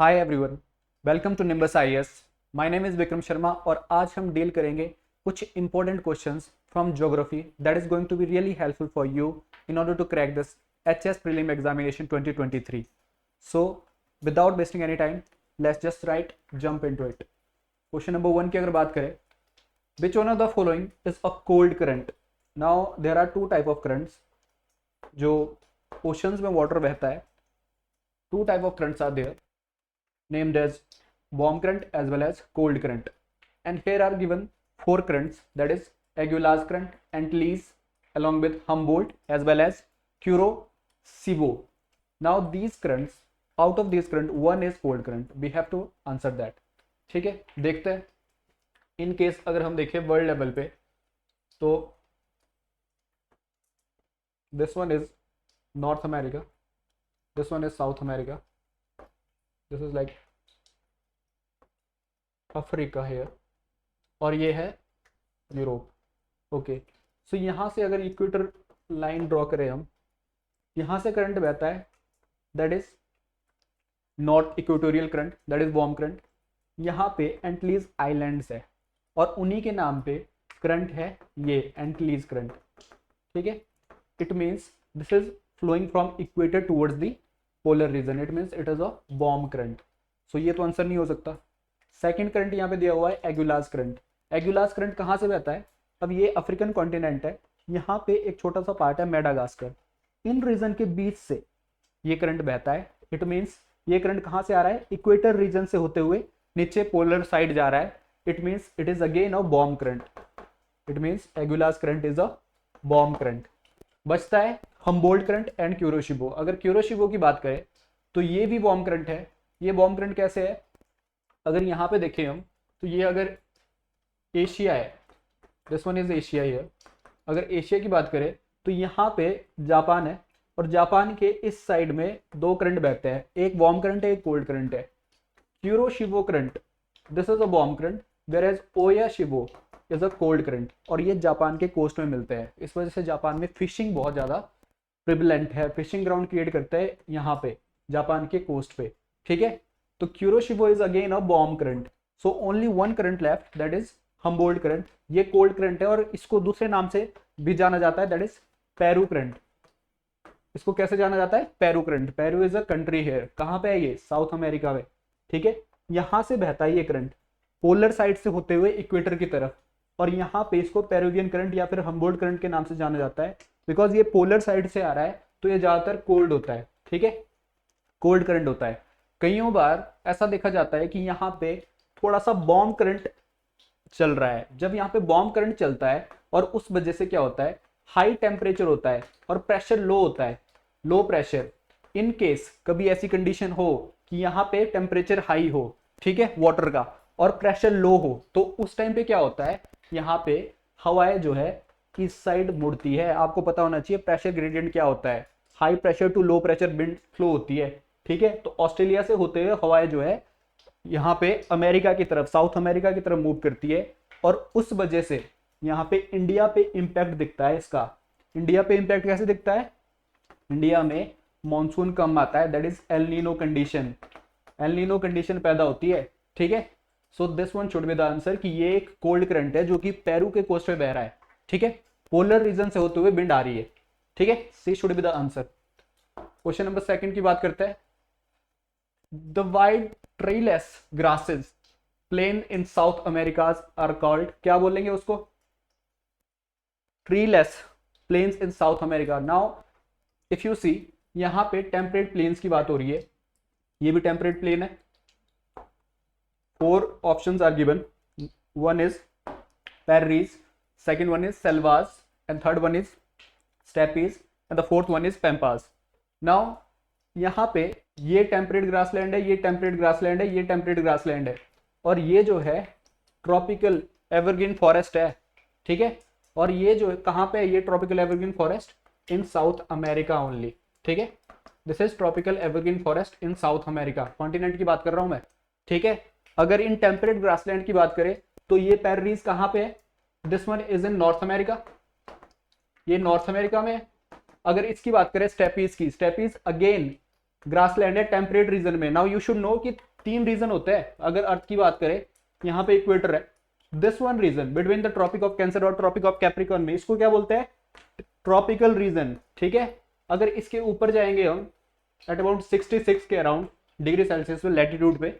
Hi everyone, welcome to Nimbus IAS. My name is Vikram Sharma और आज हम डील करेंगे कुछ important questions from geography that is going to be really helpful for you in order to crack this HS prelim examination 2023। So without wasting any time let's just right jump into it. Question number 1 की अगर बात करें, which one of the following is a cold current. Now there are to type of currents. जो oceans में water बहता है, two type of currents are there named as warm current as well as cold current, and here are given four currents, that is Aguilar's current, Antilles along with Humboldt as well as Kuroshio. Now these currents, out of these current one is cold current, we have to answer that। ठीक है, देखते हैं। In case अगर हम देखें world level पे तो this one is north America, this one is south America, this is like Africa है और ये है यूरोप। ओके, सो यहाँ से अगर इक्वेटर लाइन ड्रॉ करें हम, यहाँ से करंट बहता है that is north equatorial current, that is warm current. यहाँ पे एंटीलीज आइलैंड्स है और उन्हीं के नाम पे करंट है ये एंटीलीज करंट। ठीक है, it means this is flowing from equator towards the polar region, it means it is a warm current. So ये तो आंसर नहीं हो सकता। सेकंड करंट यहाँ पे दिया हुआ है एगुलास करंट। एगुलास करंट कहाँ से बहता है? अब ये अफ्रीकन कॉन्टिनेंट है, यहाँ पे एक छोटा सा पार्ट है मेडागास्कर, इन रीजन के बीच से ये करंट बहता है। इट मीन्स ये करंट कहाँ से आ रहा है? इक्वेटर रीजन से होते हुए नीचे पोलर साइड जा रहा है। It means it is again a warm current, it means एगुलास current is a warm current. बचता है हम्बोल्ट करंट एंड क्यूरोशिबो। अगर क्यूरोशिबो की बात करें तो ये भी वार्म करंट है। ये वार्म करंट कैसे है? अगर यहाँ पे देखें हम तो ये अगर एशिया है, दिस वन इज एशिया है। अगर एशिया की बात करें तो यहाँ पे जापान है और जापान के इस साइड में दो करंट बहते हैं, एक वार्म करंट है, एक कोल्ड करंट है। Kuroshio current, this is a warm current, where as Oyashio is a cold current, और ये जापान के कोस्ट में मिलते हैं। इस वजह से जापान में फिशिंग बहुत ज्यादा प्रिवलेंट है, फिशिंग ग्राउंड क्रिएट करते हैं यहाँ पे जापान के कोस्ट पे। ठीक है, तो Kuroshio is again a warm current. So only one current left, that is Humboldt current. ये कोल्ड करंट है और इसको दूसरे नाम से भी जाना जाता है, दैट इज पेरू करंट। इसको कैसे जाना जाता है? Peru current. Peru is a country है, कहाँ पे है ये? साउथ अमेरिका में। ठीक है, यहां से बहता है ये करंट पोलर साइड से होते हुए इक्वेटर की तरफ, और यहाँ पे इसको पेरुवियन करंट या फिर हम्बोल्ट करंट के नाम से जाना जाता है, बिकॉज ये पोलर साइड से आ रहा है तो ये ज्यादातर कोल्ड होता है। ठीक है, कोल्ड करंट होता है। कईयों बार ऐसा देखा जाता है कि यहाँ पे थोड़ा सा बॉम्ब करंट चल रहा है। जब यहाँ पे बॉम्ब करंट चलता है और उस वजह से क्या होता है, हाई टेम्परेचर होता है और प्रेशर लो होता है, लो प्रेशर। इन केस कभी ऐसी कंडीशन हो कि यहाँ पे टेम्परेचर हाई हो, ठीक है, वाटर का, और प्रेशर लो हो, तो उस टाइम पे क्या होता है, यहाँ पे हवाएं जो है इस साइड मुड़ती है। आपको पता होना चाहिए प्रेशर ग्रेडियंट क्या होता है, high pressure to low pressure wind flow होती है। ठीक है, तो ऑस्ट्रेलिया से होते हुए हवाएं जो है यहाँ पे अमेरिका की तरफ, साउथ अमेरिका की तरफ मूव करती है, और उस वजह से यहाँ पे इंडिया पे इंपैक्ट दिखता है इसका। इंडिया पे इंपैक्ट कैसे दिखता है? इंडिया में मॉनसून कम आता है, that is El Nino condition. El Nino condition पैदा होती है। ठीक है, so this one should be the answer कि ये एक कोल्ड करंट है जो कि पेरू के कोस्ट पे बह रहा है। ठीक है, पोलर रीजन से होते हुए विंड आ रही है। ठीक है, C should be the answer. Question number 2 की बात करते हैं। The wide treeless grasses plain in South Americas are called, क्या बोलेंगे उसको? Treeless plains in South America. Now if you see, यहां पे टेम्परेट प्लेन्स की बात हो रही है, ये भी टेम्परेट प्लेन है। 4 options are given, one is prairies, second one is selvas, and third one is steppes, and the fourth one is pampas. Now यहाँ पे ये टेम्परेट ग्रासलैंड है, ये टेम्परेट ग्रासलैंड है, ये टेम्परेट ग्रासलैंड है, और ये जो है ट्रॉपिकल एवरग्रीन फॉरेस्ट है। ठीक है, और ये जो है कहाँ पे है? ये ट्रॉपिकल एवरग्रीन फॉरेस्ट इन साउथ अमेरिका ओनली। ठीक है, this is tropical evergreen forest in South America, continent की बात कर रहा हूं मैं। ठीक है, अगर इन टेम्परेट ग्रासलैंड की बात करें तो ये पैरीज कहाँ पे है? This one is in north America, ये नॉर्थ अमेरिका में है। अगर इसकी बात करें स्टेपीज की, स्टेपीज अगेन ग्रासलैंड है टेम्परेट रीजन में। नाउ यू शुड नो कि तीन रीजन होते हैं अगर अर्थ की बात करें। यहाँ पे इक्वेटर है, this one region between the tropic of cancer और ट्रॉपिक ऑफ कैप्रिकॉर्न में, इसको क्या बोलते हैं, ट्रॉपिकल रीजन। ठीक है, अगर इसके ऊपर जाएंगे हम एट अबाउट 66 के अराउंड डिग्री सेल्सियस पे लैटिट्यूड पे,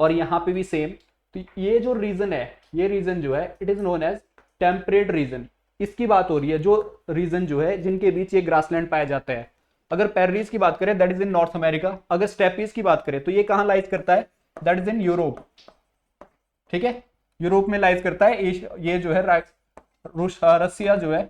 और यहाँ पे भी सेम, तो ये जो रीजन है, ये रीजन जो है it is known as temperate region. इसकी बात हो रही है जो रीजन जो है जिनके बीच ये ग्रासलैंड पाया जाता है। अगर पैरीज की बात करें that is in north America, अगर स्टेपीज की बात करें तो ये कहां लाइज करता है, दैट इज इन यूरोप। ठीक है, यूरोप में लाइज करता है। ये जो है रसिया जो है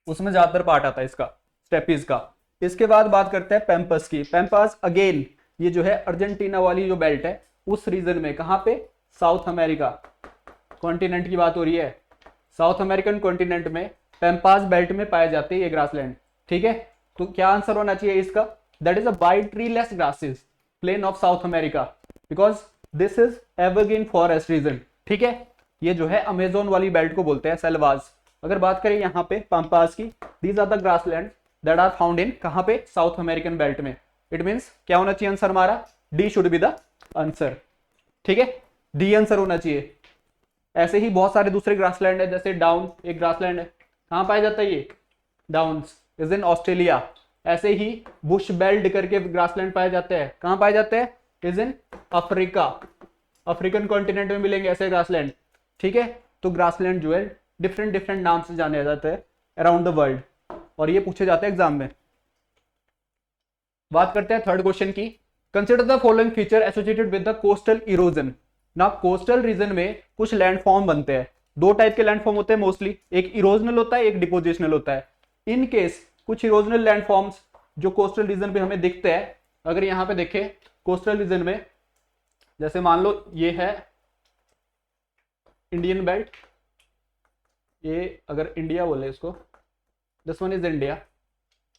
उसमें ज्यादातर पार्ट आता है इसका, स्टेपीज का। इसके बाद बात करते हैं पैम्पस की। पैम्पस अगेन ये जो है अर्जेंटीना वाली जो बेल्ट है उस रीजन में, कहां पे, साउथ अमेरिका कॉन्टिनेंट की बात हो रही है। साउथ अमेरिकन कॉन्टिनेंट में पैम्पास बेल्ट में पाए जाते हैं ये ग्रासलैंड। ठीक है, तो क्या आंसर होना चाहिए इसका, that is a wide treeless grasses plain of South America because this is evergreen forest region. ठीक है, ये जो है अमेजोन वाली बेल्ट को बोलते हैं सेल्वाज। अगर बात करें यहाँ पे पैम्पास की, these are the grassland that are found in कहां पे, साउथ अमेरिकन बेल्ट में। इट मींस क्या होना चाहिए आंसर हमारा, D should be the answer. ठीक है, डी आंसर होना चाहिए। ऐसे ही बहुत सारे दूसरे ग्रासलैंड है, जैसे डाउन एक ग्रासलैंड है, कहां पाया जाता है ये, डाउन्स इज इन ऑस्ट्रेलिया। ऐसे ही बुश बेल्ट करके ग्रासलैंड पाए जाते हैं, कहां पाए जाते हैं, is in Africa, African continent में मिलेंगे ऐसे ग्रासलैंड। ठीक है, तो ग्रासलैंड जो है डिफरेंट डिफरेंट नाम से जाने जाते हैं अराउंड द वर्ल्ड, और ये पूछे जाते हैं एग्जाम में। बात करते हैं थर्ड क्वेश्चन की। Consider the following feature associated with the coastal erosion. ना कोस्टल रीजन में कुछ लैंडफॉर्म बनते हैं, दो टाइप के लैंडफॉर्म होते हैं मोस्टली, एक इरोजनल होता है एक डिपोजिशनल होता है। इन केस कुछ इरोजनल लैंडफॉर्म्स जो कोस्टल रीजन पे हमें दिखते हैं, अगर यहाँ पे देखें कोस्टल रीजन में, जैसे मान लो ये है इंडियन बेल्ट, ये अगर इंडिया बोले इसको, दिस वन इज इंडिया,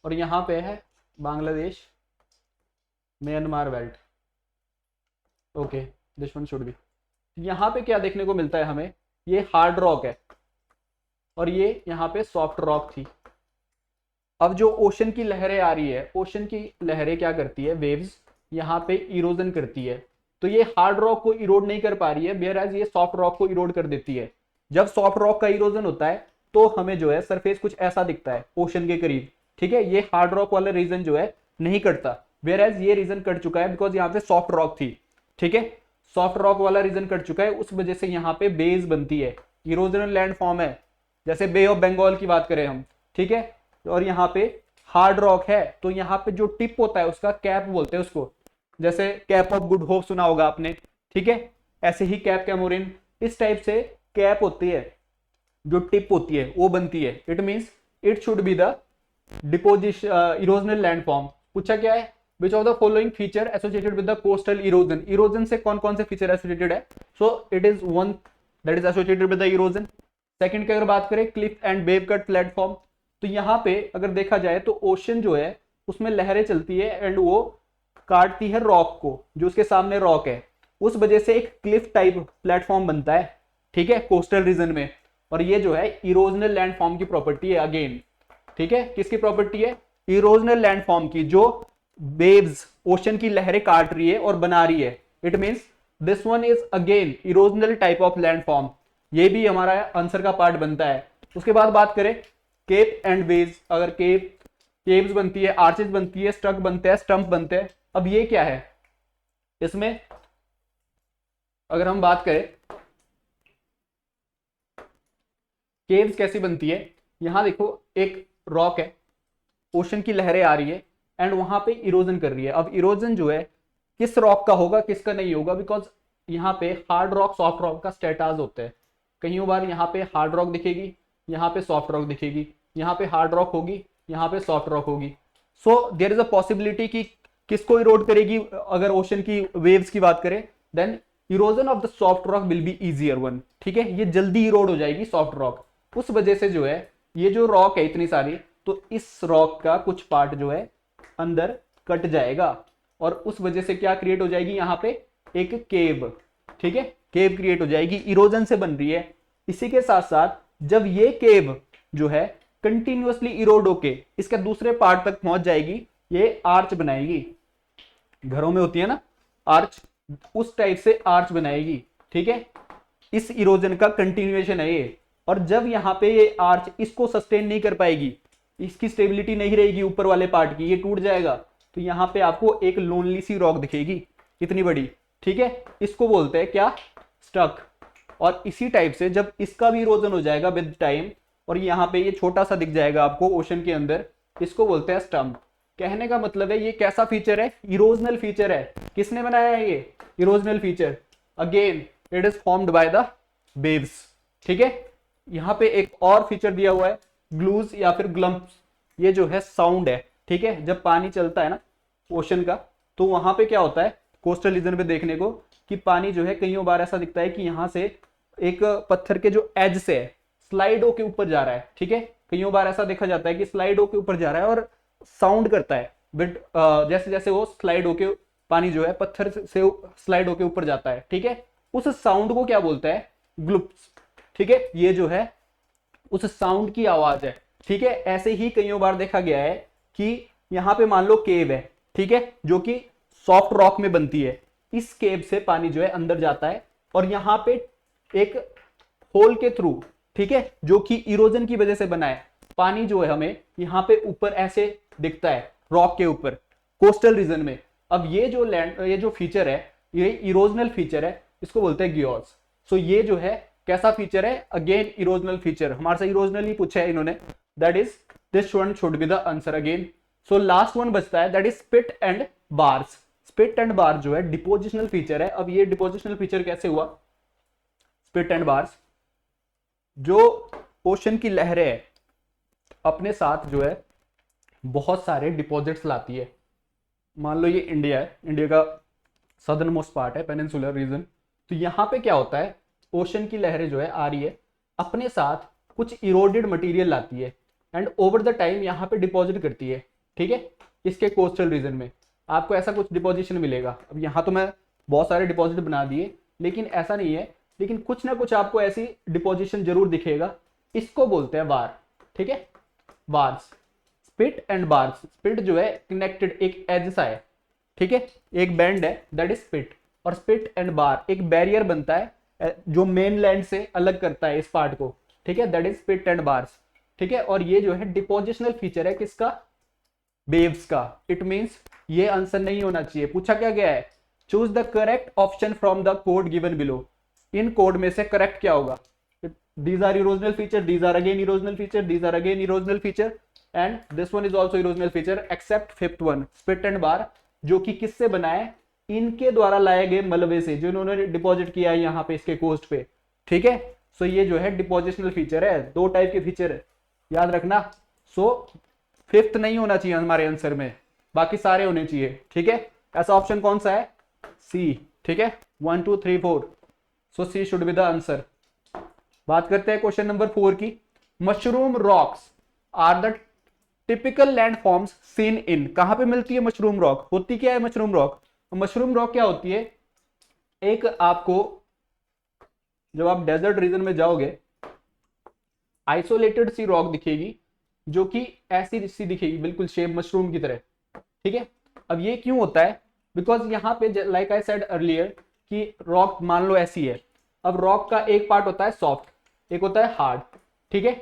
और यहाँ पे है Bangladesh Myanmar belt. Okay, this one should B. यहाँ पे क्या देखने को मिलता है हमें, ये हार्ड रॉक है और ये यहाँ पे सॉफ्ट रॉक थी। अब जो ओशन की लहरें आ रही है, ओशन की लहरें क्या करती है, वेव्स यहाँ पे इरोजन करती है, तो ये हार्ड रॉक को इरोड नहीं कर पा रही है, वेयरएज ये सॉफ्ट रॉक को इरोड कर देती है। जब सॉफ्ट रॉक का इरोजन होता है तो हमें जो है सरफेस कुछ ऐसा दिखता है ओशन के करीब। ठीक है, ये हार्ड रॉक वाला रीजन जो है नहीं कटता, वेयरएज ये रीजन कट चुका है बिकॉज यहाँ पे सॉफ्ट रॉक थी। ठीक है, सॉफ्ट रॉक वाला रीजन कट चुका है, उस वजह से यहाँ पे बेस बनती है, इरोजनल लैंड फॉर्म है, जैसे बे ऑफ बंगाल की बात करें हम। ठीक है, और यहाँ पे हार्ड रॉक है तो यहाँ पे जो टिप होता है उसका कैप बोलते हैं उसको, जैसे कैप ऑफ गुड होप सुना होगा आपने। ठीक है, ऐसे ही कैप कैमोरिन, इस टाइप से कैप होती है, जो टिप होती है वो बनती है। It means it should be the deposition erosional landform. पूछा क्या है, which of the following feature associated with the coastal erosion. Erosion से कौन कौन से फीचर एसोसिएटेड है, so it is one that is associated with the erosion. Second की अगर बात करें Cliff and wave cut platform, तो यहाँ पे अगर देखा जाए तो ओशन जो है उसमें लहरें चलती है एंड वो काटती है रॉक को, जो उसके सामने रॉक है, उस वजह से एक क्लिफ टाइप प्लेटफॉर्म बनता है। ठीक है, कोस्टल रीजन में, और ये जो है इरोजनल लैंडफॉर्म की प्रॉपर्टी है अगेन। ठीक है, किसकी प्रॉपर्टी है, इरोजनल लैंडफॉर्म की, जो वेव्स ओशन की लहरें काट रही है और बना रही है। It means this one is again erosional type of landform, ये भी हमारा आंसर का पार्ट बनता है। उसके बाद बात करें केप एंड वेव्स, अगर केव्स बनती है, आर्चेस बनती है, स्टक बनते हैं, स्टंप बनते हैं। अब ये क्या है, इसमें अगर हम बात करें केव्स कैसी बनती है, यहां देखो एक रॉक है, ओशन की लहरें आ रही है एंड वहां पे इरोजन कर रही है। अब इरोजन जो है किस रॉक का होगा किसका नहीं होगा, बिकॉज यहाँ पे हार्ड रॉक सॉफ्ट रॉक का स्टेटास होता है। कई बार यहाँ पे हार्ड रॉक दिखेगी, यहाँ पे सॉफ्ट रॉक दिखेगी, यहाँ पे हार्ड रॉक होगी, यहाँ पे सॉफ्ट रॉक होगी। So there is a possibility कि किसको इरोड करेगी, अगर ओशन की वेव्स की बात करें, then erosion of the soft rock will be easier one. ठीक है, ये जल्दी इरोड हो जाएगी सॉफ्ट रॉक, उस वजह से जो है ये जो रॉक है इतनी सारी, तो इस रॉक का कुछ पार्ट जो है अंदर कट जाएगा और उस वजह से क्या क्रिएट हो जाएगी, यहाँ पे एक केव। ठीक है, केव क्रिएट हो जाएगी, इरोजन से बन रही है। इसी के साथ साथ जब ये केव जो है कंटिन्यूअसली इरोड होके इसके दूसरे पार्ट तक पहुंच जाएगी, ये आर्च बनाएगी। घरों में होती है ना आर्च, उस टाइप से आर्च बनाएगी, ठीक है। इस इरोजन का कंटिन्यूएशन है ये। और जब यहाँ पे ये आर्च इसको सस्टेन नहीं कर पाएगी, इसकी स्टेबिलिटी नहीं रहेगी ऊपर वाले पार्ट की, ये टूट जाएगा, तो यहाँ पे आपको एक लोनली सी रॉक दिखेगी इतनी बड़ी, ठीक है। इसको बोलते हैं क्या, स्टक। और इसी टाइप से जब इसका भी इरोजन हो जाएगा विद टाइम, और यहाँ पे ये छोटा सा दिख जाएगा आपको ओशन के अंदर, इसको बोलते हैं स्टम्प। कहने का मतलब है ये कैसा फीचर है, इरोजनल फीचर है। किसने बनाया है ये erosional feature, again it is formed by the waves, ठीक है। यहाँ पे एक और फीचर दिया हुआ है ग्लूज या फिर ग्लम्प्स, ये जो है साउंड है, ठीक है। जब पानी चलता है ना ओशन का, तो वहां पे क्या होता है कोस्टल रीजन पे देखने को, कि पानी जो है कईयों बार ऐसा दिखता है कि यहाँ से एक पत्थर के जो एज से है स्लाइडो के ऊपर जा रहा है, ठीक है। कईयों बार ऐसा देखा जाता है कि स्लाइडो के ऊपर जा रहा है और साउंड करता है, बट जैसे जैसे वो स्लाइड होके पानी जो है पत्थर से स्लाइड होके ऊपर जाता है, ठीक है। उस साउंड को क्या बोलता है, ग्लुप्स, ठीक है। ये जो है उस साउंड की आवाज है, ठीक है। ऐसे ही कईयों बार देखा गया है कि यहाँ पे मान लो केव है, ठीक है, जो कि सॉफ्ट रॉक में बनती है। इस केव से पानी जो है अंदर जाता है और यहाँ पे एक होल के थ्रू, ठीक है, जो कि इरोजन की वजह से बना है, पानी जो है हमें यहाँ पे ऊपर ऐसे दिखता है रॉक के ऊपर कोस्टल रीजन में। अब ये जो लैंड, ये जो फीचर है, ये इरोजनल फीचर है, इसको बोलते हैं गियोर्स। सो ये जो है कैसा फीचर है, अगेन इरोजनल फीचर। हमारे से इरोजनल ही पूछा है इन्होंने, that is this one should be the answer again. So last one बचता है, that is spit and bars. Spit and bar जो है डिपोजिशनल फीचर है। अब ये डिपोजिशनल फीचर कैसे हुआ, स्पिट एंड बार्स, जो ओशन की लहरें है अपने साथ जो है बहुत सारे डिपॉजिट्स लाती है। मान लो ये इंडिया है, इंडिया का सदर्न मोस्ट पार्ट है, पेनिनसुलर रीजन। तो यहाँ पे क्या होता है, ओशन की लहरें जो है आ रही है, अपने साथ कुछ इरोडेड मटेरियल लाती है एंड ओवर द टाइम यहाँ पे डिपॉजिट करती है, ठीक है। इसके कोस्टल रीजन में आपको ऐसा कुछ डिपॉजिशन मिलेगा। अब यहाँ तो मैं बहुत सारे डिपॉजिट बना दिए, लेकिन ऐसा नहीं है, लेकिन कुछ ना कुछ आपको ऐसी डिपॉजिशन जरूर दिखेगा। इसको बोलते हैं बार, ठीक है, bars. Spit and bars, spit जो है कनेक्टेड एक एज सा है, ठीक है, एक बैंड है, दैट इज स्पिट। और स्पिट एंड बार एक बैरियर बनता है जो मेन लैंड से अलग करता है इस पार्ट को, ठीक है, that is spit and bars, ठीक है। और ये जो है डिपोजिशनल फीचर है किसका, वेव्स का। इट मींस ये आंसर नहीं होना चाहिए। पूछा क्या गया है, choose the correct option from the code given below. In code में से करेक्ट क्या होगा, these are erosional feature, these are again erosional feature, these are again erosional feature and this one is also erosional feature except fifth one, spit and bar, जो कि किससे बना है, इनके द्वारा लाए गए मलबे से जो इन्होंने डिपॉजिट किया है यहाँ पे इसके कोस्ट पे, ठीक है। सो ये जो है डिपोजिशनल फीचर है। दो टाइप के फीचर है, याद रखना। सो फिफ्थ नहीं होना चाहिए हमारे आंसर में, बाकी सारे होने चाहिए, ठीक है। ऐसा ऑप्शन कौन सा है, सी, ठीक है, 1 2 3 4। So C should be the answer. बात करते हैं क्वेश्चन नंबर 4 की। Mushroom rocks are the typical land forms seen in. कहां पे मिलती है मशरूम रॉक, होती क्या है मशरूम रॉक, मशरूम रॉक क्या होती है, एक आपको जब आप डेजर्ट रीजन में जाओगे आइसोलेटेड सी रॉक दिखेगी जो कि ऐसी सी दिखेगी, बिल्कुल शेप मशरूम की तरह, ठीक है। अब ये क्यों होता है, बिकॉज यहाँ पे लाइक आई सेड अर्लियर कि रॉक मान लो ऐसी है। अब रॉक का एक पार्ट होता है सॉफ्ट, एक होता है हार्ड, ठीक है।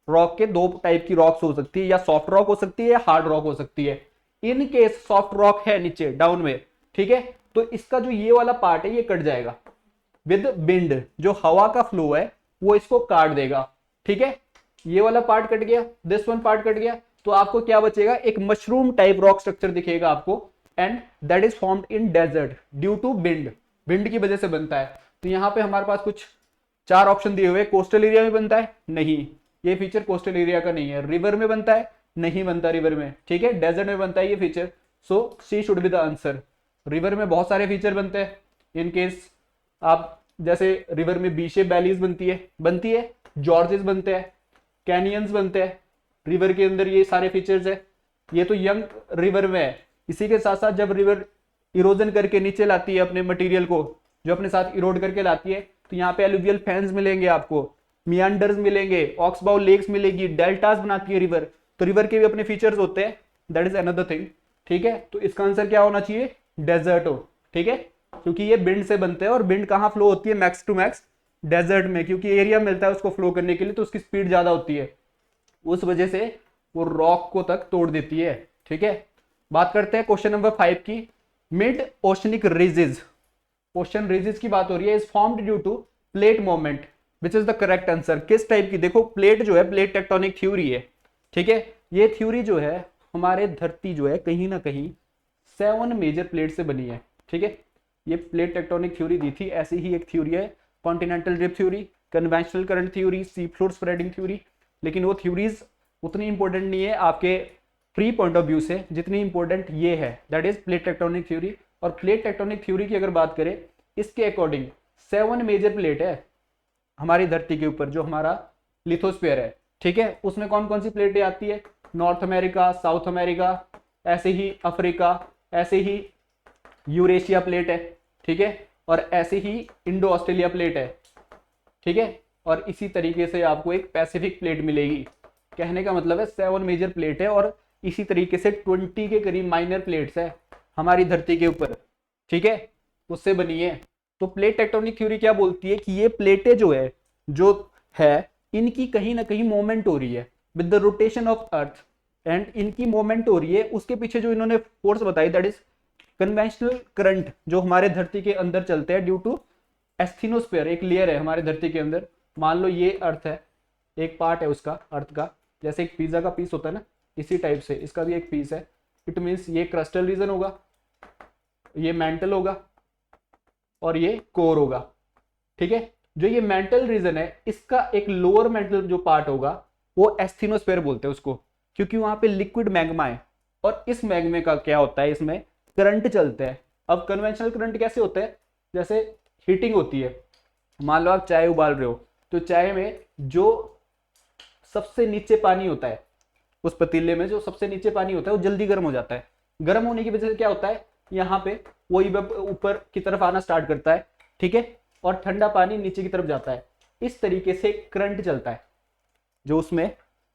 रॉक के दो टाइप की रॉक्स हो सकती है, या सॉफ्ट रॉक हो सकती है या हार्ड रॉक हो सकती है। इन केस सॉफ्ट रॉक है नीचे डाउन में, ठीक है, तो इसका जो ये वाला पार्ट है ये कट जाएगा विद विंड। जो हवा का फ्लो है वो इसको काट देगा, ठीक है। ये वाला पार्ट कट गया, दिस वन पार्ट कट गया, तो आपको क्या बचेगा, एक मशरूम टाइप रॉक स्ट्रक्चर दिखेगा आपको, and that is formed in desert due to wind. Wind की वजह से बनता है। तो यहाँ पे हमारे पास कुछ 4 ऑप्शन दिए हुए। कोस्टल एरिया में बनता है, नहीं, ये फीचर कोस्टल एरिया का नहीं है। रिवर में बनता है, नहीं बनता रिवर में, ठीक है। डेजर्ट में बनता है ये feature, so C should be the answer. River में बहुत सारे फीचर बनते हैं। इन केस आप जैसे रिवर में बी शेप वैलीज बनती है, जॉर्जेस बनते हैं, कैनियंस बनते हैं रिवर के अंदर, ये सारे फीचर्स है। ये तो यंग रिवर में है। इसी के साथ साथ जब रिवर इरोजन करके नीचे लाती है अपने मटेरियल को, जो अपने साथ इरोड करके लाती है, तो यहाँ पे एलुवियल फैंस मिलेंगे आपको, मियांडर्स मिलेंगे, ऑक्सबाउ लेक्स मिलेगी, डेल्टास बनाती है रिवर। तो रिवर के भी अपने फीचर्स होते हैं, दैट इज अनदर थिंग, ठीक है। तो इसका आंसर क्या होना चाहिए, डेजर्ट हो, ठीक है, क्योंकि ये बिंड से बनते हैं और बिंड कहाँ फ्लो होती है, मैक्स टू मैक्स डेजर्ट में, क्योंकि एरिया मिलता है उसको फ्लो करने के लिए, तो उसकी स्पीड ज्यादा होती है, उस वजह से वो रॉक को तक तोड़ देती है। ठीक है, बात करते हैं क्वेश्चन नंबर 5 की। Mid oceanic ridges, ocean ridges की बात हो रही है, is formed due to plate moment which is the correct answer. किस टाइप की, देखो प्लेट जो है, प्लेट टेक्टोनिक थ्योरी है। ठीक है, ये थ्योरी जो है हमारे धरती जो है कहीं ना कहीं 7 मेजर प्लेट से बनी है। ठीक है, ये प्लेट टेक्टोनिक थ्योरी दी थी, ऐसी ही एक थ्योरी है continental drift theory, conventional current theory, sea floor spreading theory. लेकिन वो थ्योरीज उतनी इंपॉर्टेंट नहीं है आपके फ्री पॉइंट ऑफ व्यू से जितनी इंपॉर्टेंट ये है, that is plate tectonic theory. और प्लेट टेक्टोनिक थ्योरी की अगर बात करें, इसके अकॉर्डिंग 7 मेजर प्लेट है हमारी धरती के ऊपर, जो हमारा लिथोस्फीयर है। ठीक है, उसमें कौन कौन सी प्लेटें आती है, नॉर्थ अमेरिका, साउथ अमेरिका, ऐसे ही अफ्रीका, ऐसे ही यूरेशिया प्लेट है। ठीक है, और ऐसे ही इंडो ऑस्ट्रेलिया प्लेट है। ठीक है, और इसी तरीके से आपको एक पैसिफिक प्लेट मिलेगी। कहने का मतलब है 7 मेजर प्लेट है और इसी तरीके से 20 के करीब माइनर प्लेट्स है हमारी धरती के ऊपर। ठीक है, उससे बनी है। तो प्लेट टेक्टोनिक थ्योरी क्या बोलती है कि ये प्लेटें जो है इनकी कहीं ना कहीं मूवमेंट हो रही है with the rotation of earth, and इनकी मूवमेंट हो रही है, उसके पीछे जो इन्होंने फोर्स बताई दैट इज कन्वेंशनल करंट, जो हमारे धरती के अंदर चलते हैं ड्यू टू एस्थीनोस्फीयर, एक लेयर है हमारे धरती के अंदर। मान लो ये अर्थ है, एक पार्ट है उसका अर्थ का, जैसे एक पिज्जा का पीस होता है ना, इसी टाइप से इसका भी एक पीस है। इट मीन्स ये क्रस्टल रीजन होगा, ये मेंटल होगा और ये कोर होगा। ठीक है, जो ये मेंटल रीजन है इसका एक लोअर मेंटल जो पार्ट होगा वो एस्थीनोस्फीयर बोलते हैं उसको, क्योंकि वहां पे लिक्विड मैग्मा है और इस मैग्मे का क्या होता है, इसमें करंट चलते हैं। अब कन्वेंशनल करंट कैसे होता है, जैसे हीटिंग होती है, मान लो आप चाय उबाल रहे हो, तो चाय में जो सबसे नीचे पानी होता है, उस पतीले में जो सबसे नीचे पानी होता है वो जल्दी गर्म हो जाता है। गर्म होने की वजह से क्या होता है, यहाँ पे वो ऊपर की तरफ आना स्टार्ट करता है। ठीक है, और ठंडा पानी नीचे की तरफ जाता है। इस तरीके से करंट चलता है, जो उसमें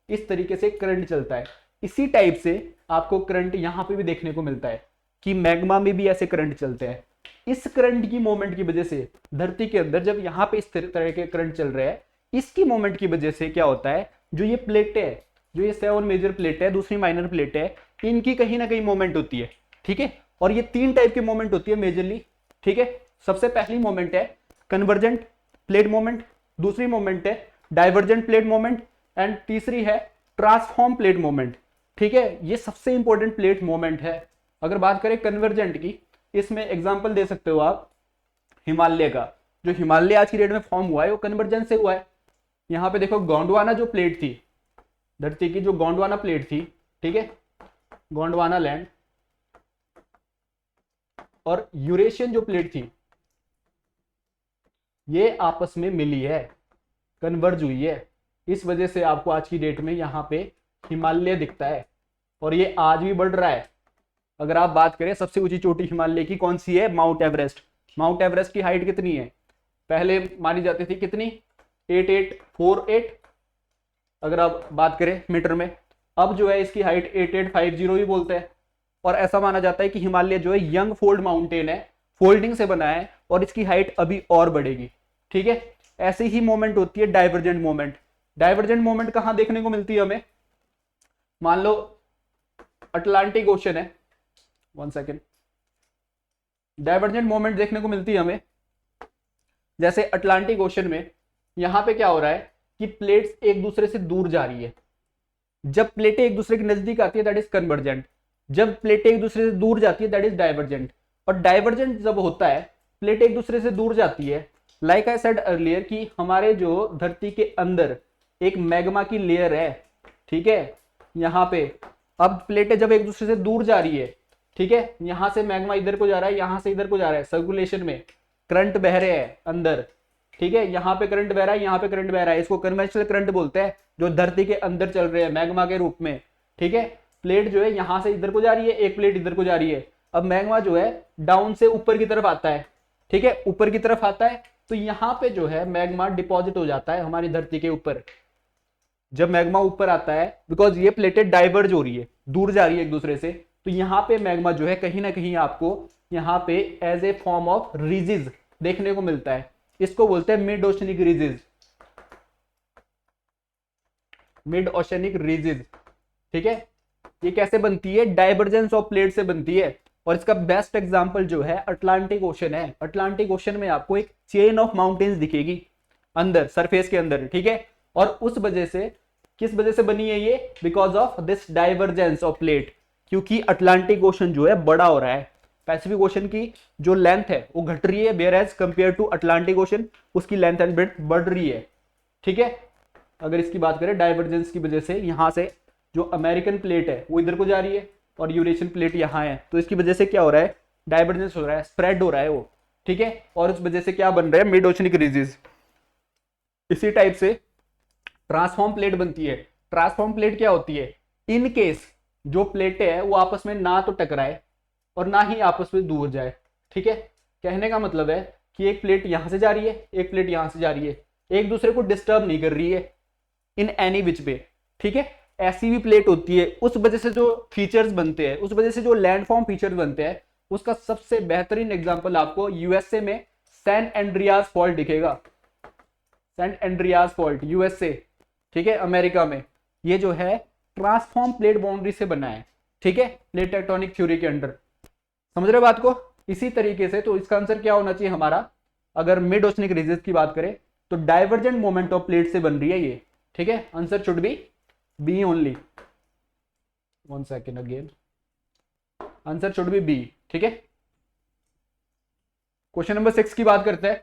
इस तरीके से करंट चलता है। इसी टाइप से आपको करंट यहाँ पे भी देखने को मिलता है कि मैग्मा में भी ऐसे करंट चलते हैं। इस करंट की मोमेंट की वजह से धरती के अंदर जब यहाँ पे इस तरह के करंट चल रहे हैं, इसकी मोमेंट की वजह से क्या होता है, जो ये प्लेट है, जो ये 7 मेजर प्लेट है, दूसरी माइनर प्लेट है, इनकी कहीं ना कहीं मोमेंट होती है। ठीक है, और ये 3 टाइप की मोमेंट होती है मेजरली। ठीक है, सबसे पहली मोमेंट है कन्वर्जेंट प्लेट मोमेंट, दूसरी मोमेंट है डाइवर्जेंट प्लेट मोमेंट, एंड तीसरी है ट्रांसफॉर्म प्लेट मोमेंट। ठीक है, ये सबसे इंपॉर्टेंट प्लेट मोमेंट है। अगर बात करें कन्वर्जेंट की, इसमें एग्जांपल दे सकते हो आप हिमालय का। जो हिमालय आज की डेट में फॉर्म हुआ है वो कन्वर्जेंस से हुआ है। यहाँ पे देखो गोंडवाना जो प्लेट थी धरती की, जो गोंडवाना प्लेट थी, ठीक है, गोंडवाना लैंड, और यूरेशियन जो प्लेट थी, ये आपस में मिली है, कन्वर्ज हुई है। इस वजह से आपको आज की डेट में यहाँ पे हिमालय दिखता है और ये आज भी बढ़ रहा है। अगर आप बात करें सबसे ऊंची चोटी हिमालय की कौन सी है, माउंट एवरेस्ट। माउंट एवरेस्ट की हाइट कितनी है, पहले मानी जाती थी कितनी, 8848 अगर आप बात करें मीटर में। अब जो है इसकी हाइट 8850 ही बोलते हैं। और ऐसा माना जाता है कि हिमालय जो है यंग फोल्ड माउंटेन है, फोल्डिंग से बना है और इसकी हाइट अभी और बढ़ेगी। ठीक है, ऐसी ही मोमेंट होती है डाइवर्जेंट मोमेंट। डाइवर्जेंट मोमेंट कहां देखने को मिलती है हमें, मान लो अटलांटिक ओशन है, 1 सेकेंड, डाइवर्जेंट मोमेंट देखने को मिलती है हमें जैसे अटलांटिक ओशन में। यहां पे क्या हो रहा है कि प्लेट्स एक दूसरे से दूर जा रही है। जब प्लेटें एक दूसरे के नजदीक आती है दैट इज कन्वर्जेंट, जब प्लेटें एक दूसरे से दूर जाती है दैट इज डाइवर्जेंट। और डाइवर्जेंट जब होता है, प्लेटें एक दूसरे से दूर जाती है, लाइक आई सेड अर्लियर कि हमारे जो धरती के अंदर एक मैग्मा की लेयर है। ठीक है, यहाँ पे अब प्लेटें जब एक दूसरे से दूर जा रही है, ठीक है, यहां से मैग्मा इधर को जा रहा है, यहां से इधर को जा रहा है, सर्कुलेशन में करंट बह रहे हैं अंदर। ठीक है, यहाँ पे करंट बह रहा है, यहाँ पे करंट बह रहा है, इसको कन्वेंशनल करंट बोलते हैं, जो धरती के अंदर चल रहे हैं मैग्मा के रूप में। ठीक है, प्लेट जो है यहां से इधर को जा रही है, एक प्लेट इधर को जा रही है। अब मैग्मा जो है डाउन से ऊपर की तरफ आता है। ठीक है, ऊपर की तरफ आता है तो यहाँ पे जो है मैग्मा डिपॉजिट हो जाता है हमारी धरती के ऊपर। जब मैग्मा ऊपर आता है, बिकॉज ये प्लेटें डाइवर्ज हो रही है, दूर जा रही है एक दूसरे से, तो यहाँ पे मैग्मा जो है कहीं ना कहीं आपको यहाँ पे as a form of Rijiju देखने को मिलता है। इसको बोलते हैं mid oceanic Rijiju, mid oceanic Rijiju. ठीक है, ये कैसे बनती है? डाइवर्जेंस ऑफ प्लेट से बनती है। और इसका बेस्ट एग्जांपल जो है अटलांटिक ओशन है। अटलांटिक ओशन में आपको एक चेन ऑफ माउंटेन्स दिखेगी अंदर, सरफेस के अंदर। ठीक है, और उस वजह से, किस वजह से बनी है ये? Because of this divergence of plate, क्योंकि अटलांटिक ओशन जो है बड़ा हो रहा है, पैसिफिक ओशन की जो लेंथ है वो घट रही है, where as compare to Atlantic ocean उसकी लेंथ एंड ब्रेड्थ बढ़ रही है। ठीक है, अगर इसकी बात करें डाइवर्जेंस की वजह से, यहां से जो अमेरिकन प्लेट है वो इधर को जा रही है और यूरेशियन प्लेट यहाँ है, तो इसकी वजह से क्या हो रहा है? डाइवर्जेंस हो रहा है, स्प्रेड हो रहा है वो। ठीक है, और उस वजह से क्या बन रहा है? Mid oceanic ridges. इसी टाइप से ट्रांसफॉर्म प्लेट बनती है। ट्रांसफॉर्म प्लेट क्या होती है? इन केस जो प्लेटें है वो आपस में ना तो टकराए और ना ही आपस में दूर जाए। ठीक है, कहने का मतलब है कि एक प्लेट यहां से जा रही है, एक प्लेट यहां से जा रही है, एक दूसरे को डिस्टर्ब नहीं कर रही है इन एनी विच वे। ठीक है, ऐसी भी प्लेट होती है। उस वजह से जो फीचर्स बनते हैं, उस वजह से जो लैंडफॉर्म फीचर्स बनते हैं, उसका सबसे बेहतरीन एग्जांपल आपको यूएसए में सैन एंड्रियास फॉल्ट दिखेगा। सैन एंड्रियास फॉल्ट यूएसए, ठीक है, अमेरिका में। ये जो है ट्रांसफॉर्म प्लेट बाउंड्री से बना है। ठीक है, प्लेट टेक्टोनिक थ्योरी के अंडर। समझ रहे बात को? इसी तरीके से तो इसका आंसर क्या होना चाहिए हमारा? अगर मिड ओशनिक रिजिज की बात करें तो डाइवर्जेंट मोमेंट ऑफ प्लेट से बन रही है ये। ठीक है, answer should be B only. 1 second again, answer should be B. ठीक है, क्वेश्चन नंबर 6 की बात करते हैं।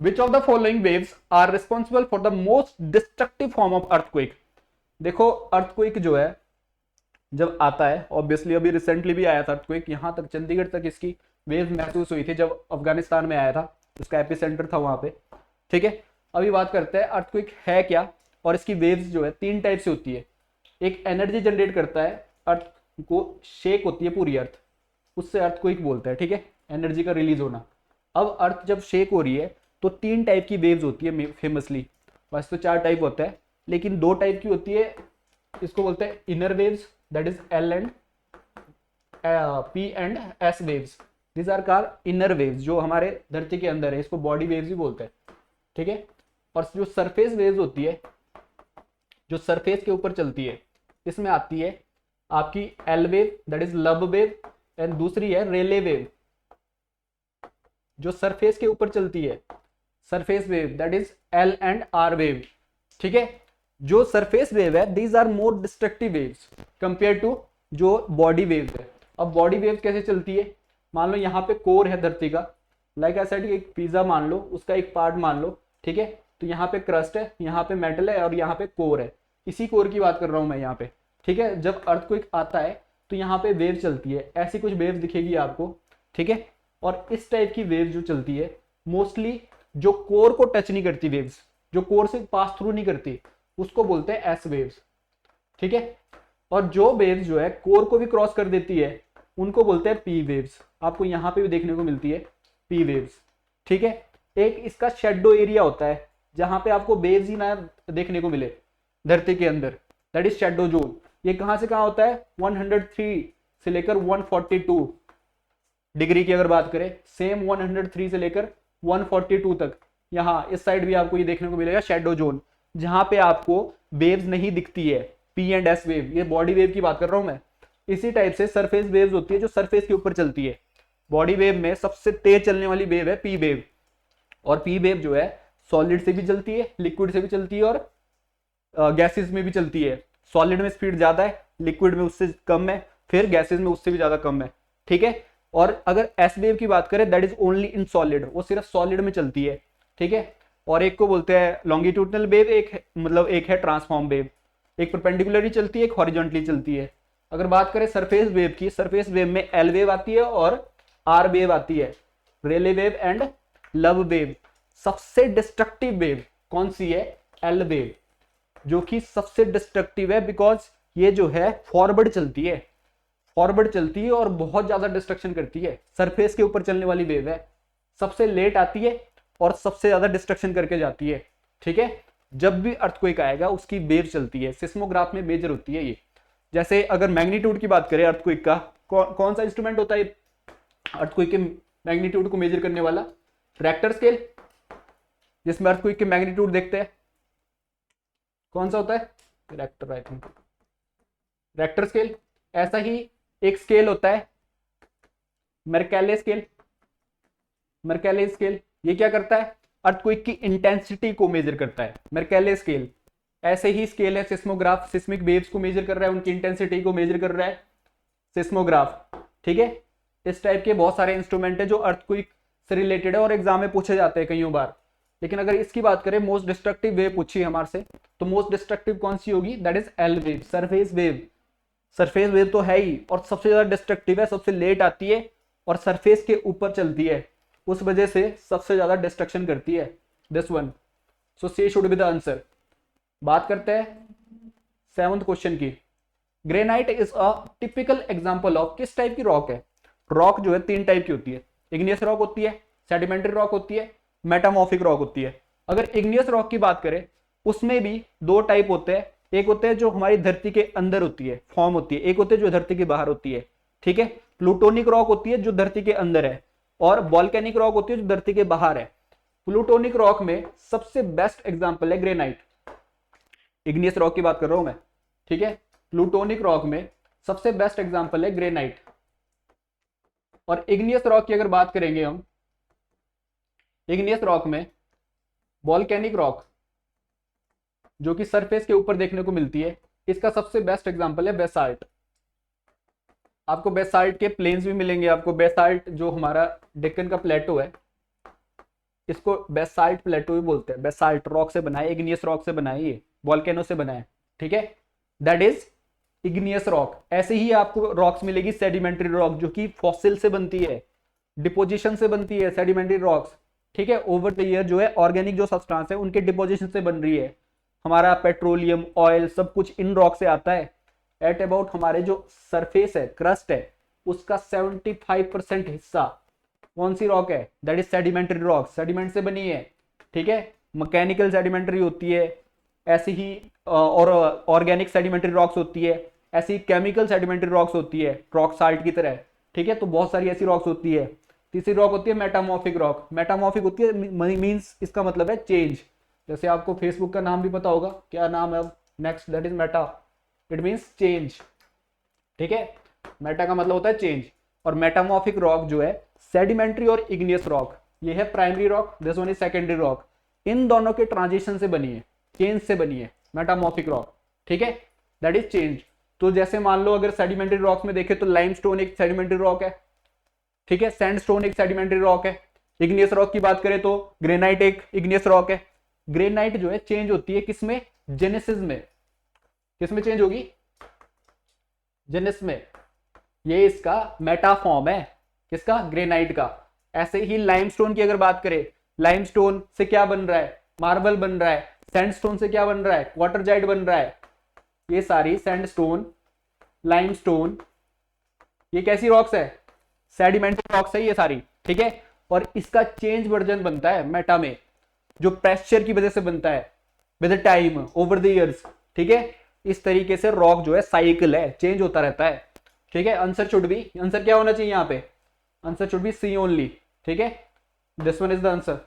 Which of the following waves are responsible for the most destructive form of earthquake? देखो, अर्थक्वेक जो है जब आता है, ऑब्वियसली अभी रिसेंटली भी आया था अर्थक्वेक, यहां तक चंडीगढ़ तक इसकी वेव महसूस हुई थी जब अफगानिस्तान में आया था, इसका एपिसेंटर था वहां पे। ठीक है, अभी बात करते हैं अर्थक्वेक है क्या, और इसकी वेव्स जो है 3 टाइप से होती है। एक एनर्जी जनरेट करता है, अर्थ को शेक होती है पूरी अर्थ, उससे अर्थक्वेक बोलते हैं। ठीक है, एनर्जी का रिलीज होना। अब अर्थ जब शेक हो रही है तो 3 टाइप की वेव्स होती है फेमसली। वैसे तो 4 टाइप होता है, लेकिन 2 टाइप की होती है। इसको बोलते हैं inner waves, that is L and P and S waves. This are car inner waves, जो हमारे धरती के अंदर है, इसको बॉडी वेव्स भी बोलते हैं। ठीक है, और जो सरफेस वेव्स होती है, जो सरफेस के ऊपर चलती है, इसमें आती है आपकी एल वेव, दैट इज लब वेव, एंड दूसरी है रेले वेव, जो सरफेस के ऊपर चलती है, surface wave, that is L and R wave. ठीक है, जो सरफेस वेव है, these are more destructive waves compare to जो बॉडी वेव है। अब बॉडी वेव कैसे चलती है? मान लो यहाँ पे कोर है धरती का, लाइक आई सेड एक पिज्जा मान लो, उसका एक पार्ट मान लो। ठीक है, तो यहाँ पे क्रस्ट है, यहाँ पे मेटल है और यहाँ पे कोर है। इसी कोर की बात कर रहा हूँ मैं यहाँ पे। ठीक है, जब अर्थक्वेक आता है तो यहाँ पे वेव चलती है, ऐसी कुछ वेव दिखेगी आपको। ठीक है, और इस टाइप की वेव जो चलती है मोस्टली जो कोर को टच नहीं करती, वेव्स जो कोर से पास थ्रू नहीं करती, उसको बोलते हैं एस वेव्स। ठीक है, और जो वेव्स जो है कोर को भी क्रॉस कर देती है, उनको बोलते हैं पी वेव्स। आपको यहाँ पे भी देखने को मिलती है पी वेव्स। ठीक है, एक इसका शेडो एरिया होता है जहां पे आपको वेव्स ही ना देखने को मिले धरती के अंदर, दैट इज शेडो जोन। ये कहां से कहां होता है? 103 से लेकर 142 डिग्री की अगर बात करें, सेम 103 से लेकर 142 तक। यहाँ इस साइड भी आपको ये देखने को मिलेगा शेडो जोन, जहां पे आपको वेव्स नहीं दिखती है, पी एंड एस वेव। ये बॉडी वेव की बात कर रहा हूं मैं। इसी टाइप से सरफेस वेव्स होती है जो सरफेस के ऊपर चलती है। बॉडी वेव में सबसे तेज चलने वाली वेव है पी वेव, और पी वेव जो है सॉलिड से भी चलती है, लिक्विड से भी चलती है, और गैसेस में भी चलती है। सॉलिड में स्पीड ज्यादा है, लिक्विड में उससे कम है, फिर गैसेस में उससे भी ज्यादा कम है। ठीक है, और अगर एस वेव की बात करें, that is only in solid, वो सिर्फ सॉलिड में चलती है। ठीक है, और एक को बोलते हैं लॉन्गिट्यूडनल वेव, एक है ट्रांसफॉर्म वेव। एक परपेंडिकुलरली चलती है, एक हॉरिजॉन्टली चलती है। अगर बात करें सरफेस वेव की, सरफेस वेव में एल वेव आती है और आर वेव आती है, रेले वेव एंड लब वेव। सबसे डिस्ट्रक्टिव वेव कौन सी है? एल वेव, जो कि सबसे डिस्ट्रक्टिव है, बिकॉज ये जो है फॉरवर्ड चलती है, फॉरवर्ड चलती है और बहुत ज्यादा डिस्ट्रक्शन करती है। सरफेस के ऊपर चलने वाली वेव है, सबसे लेट आती है और सबसे ज्यादा डिस्ट्रक्शन करके जाती है। ठीक है, जब भी अर्थक्वेक आएगा उसकी वेव चलती है, सिस्मोग्राफ में मेजर होती है ये। जैसे अगर मैग्नीट्यूड की बात करें अर्थक्वेक का, कौन सा इंस्ट्रूमेंट होता है अर्थक्वेक के मैग्नीट्यूड को मेजर करने वाला? रेक्टर स्केल, जिसमें अर्थक्वेक के मैग्नीट्यूड देखते हैं। कौन सा होता है? Richter, I think Richter scale. ऐसा ही एक स्केल होता है मेर्केले स्केल। मेर्केले स्केल ये क्या करता है? अर्थक्वेक की इंटेंसिटी को मेजर करता है, मेर्केले स्केल। ऐसे ही स्केल है सिस्मोग्राफ, सिस्मिक वेव्स को मेजर कर रहा है, उनकी इंटेंसिटी को मेजर कर रहा है सिस्मोग्राफ। ठीक है, इस टाइप के बहुत सारे इंस्ट्रूमेंट है जो अर्थक्वेक से रिलेटेड है और एग्जाम में पूछे जाते हैं कई बार। लेकिन अगर इसकी बात करें, मोस्ट डिस्ट्रक्टिव वेव पूछी हमारे से, तो मोस्ट डिस्ट्रक्टिव कौन सी होगी? That is L wave, surface wave. Surface wave तो है ही, और सबसे ज्यादा डिस्ट्रक्टिव है, सबसे लेट आती है और सरफेस के ऊपर चलती है, उस वजह से सबसे ज्यादा डिस्ट्रक्शन करती है, this one. So C should be the answer. बात करते हैं 7th क्वेश्चन की। Granite is a typical example of, किस टाइप की रॉक है? रॉक जो है 3 टाइप की होती है, इग्नियस रॉक होती है, सेडिमेंट्री रॉक होती है, मेटामॉर्फिक रॉक होती है। अगर इग्नियस रॉक की बात करें, उसमें भी 2 टाइप होते हैं। एक होते हैं जो हमारी धरती के अंदर होती है, फॉर्म होती है, एक होते हैं जो धरती के बाहर होती है। ठीक है, प्लूटोनिक रॉक होती है जो धरती के अंदर है, और वॉल्केनिक रॉक होती है जो धरती के बाहर है। प्लूटोनिक रॉक में सबसे बेस्ट एग्जांपल है ग्रेनाइट। इग्नियस रॉक की बात कर रहा हूं मैं, ठीक है। प्लूटोनिक रॉक में सबसे बेस्ट एग्जांपल है ग्रेनाइट। और इग्नियस रॉक की अगर बात करेंगे हम, इग्नियस रॉक में वॉल्केनिक रॉक जो कि सरफेस के ऊपर देखने को मिलती है, इसका सबसे बेस्ट एग्जांपल है बेसाल्ट। आपको बेसाल्ट के प्लेन्स भी मिलेंगे, आपको बेसाल्ट जो हमारा डेक्कन का प्लेटो है, इसको बेसाल्ट प्लेटो भी बोलते हैं। बेसाल्ट रॉक से बना है, इग्नियस रॉक से बना है, ये वॉल्केनो से बना है। ठीक है, दैट इज इग्नियस रॉक। ऐसे ही आपको रॉक्स मिलेगी सेडिमेंट्री रॉक, जो कि फॉसिल से बनती है, डिपोजिशन से बनती है सेडिमेंट्री रॉक्स। ठीक है, ओवर द ईयर जो है ऑर्गेनिक जो सब्सटेंस है उनके डिपोजिशन से बन रही है। हमारा पेट्रोलियम, ऑयल सब कुछ इन रॉक से आता है। एट अबाउट हमारे जो सरफेस है, क्रस्ट है, उसका 75% हिस्सा कौन सी रॉक है? That is sedimentary rock, sediment से बनी है। ठीक है, मैकेनिकल सेडिमेंट्री होती है, ऐसी ही और ऑर्गेनिक सेडिमेंट्री रॉक्स होती है, ऐसी केमिकल सेडिमेंट्री रॉक्स होती है, रॉक साल्ट की तरह। ठीक है, तो बहुत सारी ऐसी रॉक्स होती है। तीसरी रॉक होती है मेटामॉर्फिक रॉक। मेटामॉर्फिक होती है मींस, इसका मतलब है चेंज। जैसे आपको फेसबुक का नाम भी पता होगा, क्या नाम है अब next? That is Meta, it means change. ठीक है, मेटा का मतलब होता है चेंज। और मेटामॉर्फिक रॉक जो है सेडिमेंट्री और इग्नियस रॉक, ये है primary rock, this one is secondary rock. इन दोनों के ट्रांजिशन से बनी है, चेंज से बनी है मेटामॉर्फिक रॉक। ठीक है, दैट इज चेंज। तो जैसे मान लो अगर सेडिमेंट्री रॉक में देखें तो लाइमस्टोन एक सेडिमेंट्री रॉक है। ठीक है, सैंडस्टोन एक सेडिमेंट्री रॉक है। इग्नियस रॉक की बात करें तो ग्रेनाइट एक इग्नियस रॉक है। ग्रेनाइट जो है चेंज होती है किसमें? जेनेसिस में। किसमें चेंज होगी? जेनेसिस में। ये इसका मेटा फॉर्म है, किसका? ग्रेनाइट का। ऐसे ही लाइमस्टोन की अगर बात करें, लाइमस्टोन से क्या बन रहा है? मार्बल बन रहा है। सैंडस्टोन से क्या बन रहा है? क्वार्टरजाइट बन रहा है। ये सारी सैंडस्टोन, लाइमस्टोन, ये कैसी रॉक्स है? सेडिमेंट्री रॉक्स है ये सारी। ठीक है, और इसका चेंज वर्जन बनता है मेटा में, जो प्रेशर की वजह से बनता है with time, over the years. ठीक है, इस तरीके से रॉक जो है साइकिल है, चेंज होता रहता है। ठीक है, आंसर शुड बी, आंसर क्या होना चाहिए यहाँ पे? Answer should be C only. ठीक है, this one is the answer.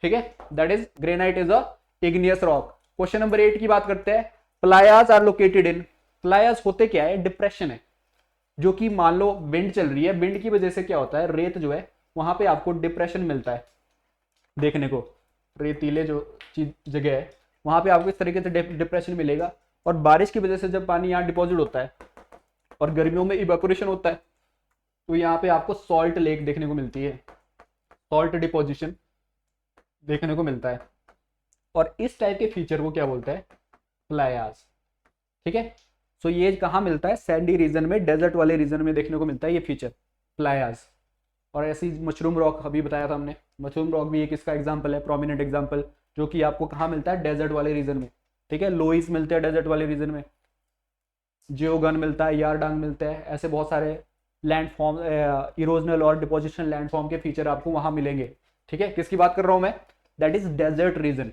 ठीक है, that is granite is a igneous rock. Question number 8 की बात करते हैं। प्लायाज आर लोकेटेड इन, प्लायाज होते क्या है? डिप्रेशन है, जो कि मान लो विंड चल रही है, विंड की वजह से क्या होता है? रेत जो है वहां पे आपको डिप्रेशन मिलता है देखने को। रेतीले जो जगह है वहां पे आपको इस तरीके से डिप्रेशन मिलेगा। और बारिश की वजह से जब पानी यहाँ डिपॉजिट होता है और गर्मियों में इवेपोरेशन होता है, तो यहाँ पे आपको सॉल्ट लेक देखने को मिलती है, सॉल्ट डिपोजिशन देखने को मिलता है। और इस टाइप के फीचर को क्या बोलता है? प्लायाज। ठीक है, सो ये कहाँ मिलता है? सैंडी रीजन में, डेजर्ट वाले रीजन में देखने को मिलता है ये फीचर, प्लायाज। और ऐसी मशरूम रॉक अभी बताया था हमने, मशरूम रॉक भी एक इसका एग्जांपल है, प्रोमिनेंट एग्जांपल, जो कि आपको कहाँ मिलता है? डेजर्ट वाले रीजन में। ठीक है, लोइस मिलते हैं डेजर्ट वाले रीजन में, जियोगन मिलता है, यारडांग मिलता है, ऐसे बहुत सारे लैंडफॉर्म, इरोजनल और डिपोजिशन लैंडफॉर्म के फीचर आपको वहां मिलेंगे। ठीक है, किसकी बात कर रहा हूं मैं? That is desert region.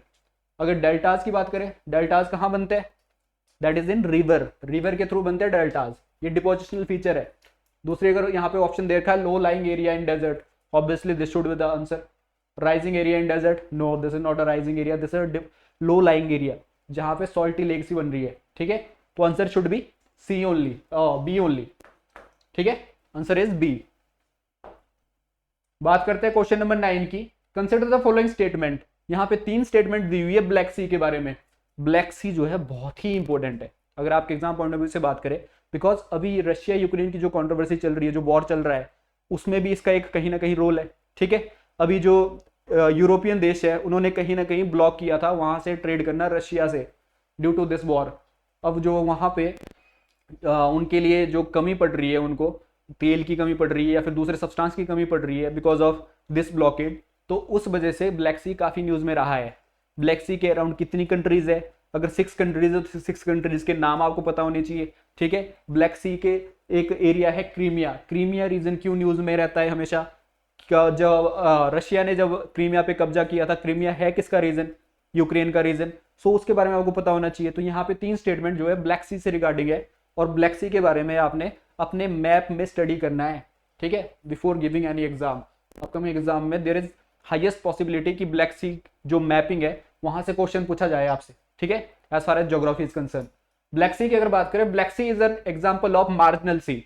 अगर डेल्टाज की बात करें, डेल्टाज कहाँ बनते हैं? That is in river, river के थ्रू बनते हैं डेल्टाज, ये डिपोजिशनल फीचर है। दूसरी अगर यहाँ पे ऑप्शन देखा है low lying area in desert, obviously this should be the answer. Rising area in desert, no this is not a rising area, this is low lying area जहाँ पे सॉल्टी लेक्स ही बन रही है, ठीक है। तो answer should be C only, B only, ठीक है, आंसर इज बी। बात करते हैं क्वेश्चन नंबर 9 की। कंसिडर द फॉलोइंग स्टेटमेंट, यहाँ पे 3 स्टेटमेंट दी हुई है ब्लैक सी के बारे में। ब्लैक सी जो है बहुत ही इंपॉर्टेंट है अगर आपके एग्जाम पॉइंट ऑफ व्यू से बात करें, बिकॉज अभी रशिया यूक्रेन की जो कंट्रोवर्सी चल रही है, जो वॉर चल रहा है, उसमें भी इसका एक कहीं ना कहीं रोल है, ठीक है। अभी जो यूरोपियन देश है उन्होंने कहीं ना कहीं ब्लॉक किया था वहां से ट्रेड करना रशिया से ड्यू टू दिस वॉर। अब जो वहां पे उनके लिए जो कमी पड़ रही है, उनको तेल की कमी पड़ रही है या फिर दूसरे सब्सटेंस की कमी पड़ रही है बिकॉज ऑफ दिस ब्लॉकेड, तो उस वजह से ब्लैक सी काफी न्यूज में रहा है। ब्लैक सी के अराउंड कितनी कंट्रीज है, अगर 6 कंट्रीज है तो 6 कंट्रीज के नाम आपको पता होने चाहिए, ठीक है। ब्लैक सी के एक एरिया है क्रीमिया, क्रीमिया रीजन क्यों न्यूज में रहता है हमेशा, जब रशिया ने जब क्रीमिया पे कब्जा किया था, क्रीमिया है किसका रीजन, यूक्रेन का रीजन, सो उसके बारे में आपको पता होना चाहिए। तो यहाँ पे 3 स्टेटमेंट जो है ब्लैक सी से रिगार्डिंग है, और ब्लैक सी के बारे में आपने अपने मैप में स्टडी करना है, ठीक है, before giving any exam. Upcoming exam में देयर इज हाईएस्ट पॉसिबिलिटी कि ब्लैक सी जो मैपिंग है वहां से क्वेश्चन पूछा जाए आपसे, ठीक है, as far as geography is concern. Black Sea की अगर बात करें, Black Sea is an example of marginal sea.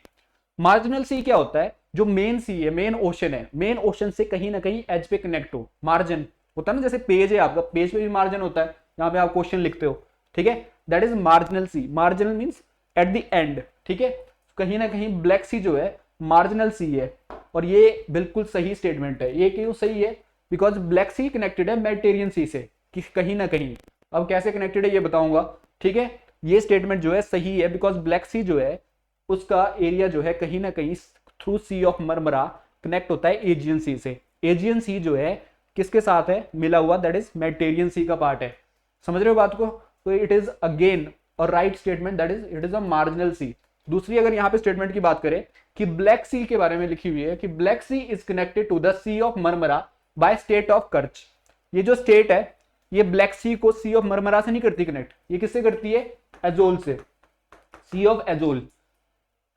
Marginal sea क्या होता है, जो मेन सी है, मेन ओशन है, मेन ओशन से कहीं ना कहीं एज पे कनेक्ट हो। मार्जिन होता है ना, जैसे पेज है आपका, पेज पे भी मार्जिन होता है, यहाँ पे आप क्वेश्चन लिखते हो, ठीक है, that is marginal sea. Marginal means at the end, ठीक है। कहीं ना कहीं ब्लैक सी जो है मार्जिनल सी है, और ये बिल्कुल सही स्टेटमेंट है। ये क्यों सही है, बिकॉज ब्लैक सी कनेक्टेड है मेडिटेरियन सी से कहीं ना कहीं। अब कैसे कनेक्टेड है ये बताऊंगा, ठीक है। ये स्टेटमेंट जो है सही है बिकॉज ब्लैक सी जो है उसका एरिया जो है कहीं ना कहीं through sea of Marmara connect होता है एजियन सी से। एजियन सी जो है किसके साथ है मिला हुआ, दैट इज मेडिटेरियन सी का पार्ट है। समझ रहे हो बात को, तो इट इज अगेन और right statement, that is it is a marginal sea. दूसरी अगर यहाँ पे स्टेटमेंट की बात करें कि ब्लैक सी के बारे में लिखी हुई है कि Black Sea is connected to the Sea of Marmara by strait of Kerch. ये जो स्टेट है ये ब्लैक सी को सी ऑफ मरमरा से नहीं करती कनेक्ट, ये किससे करती है, एजोल से, सी ऑफ एजोल।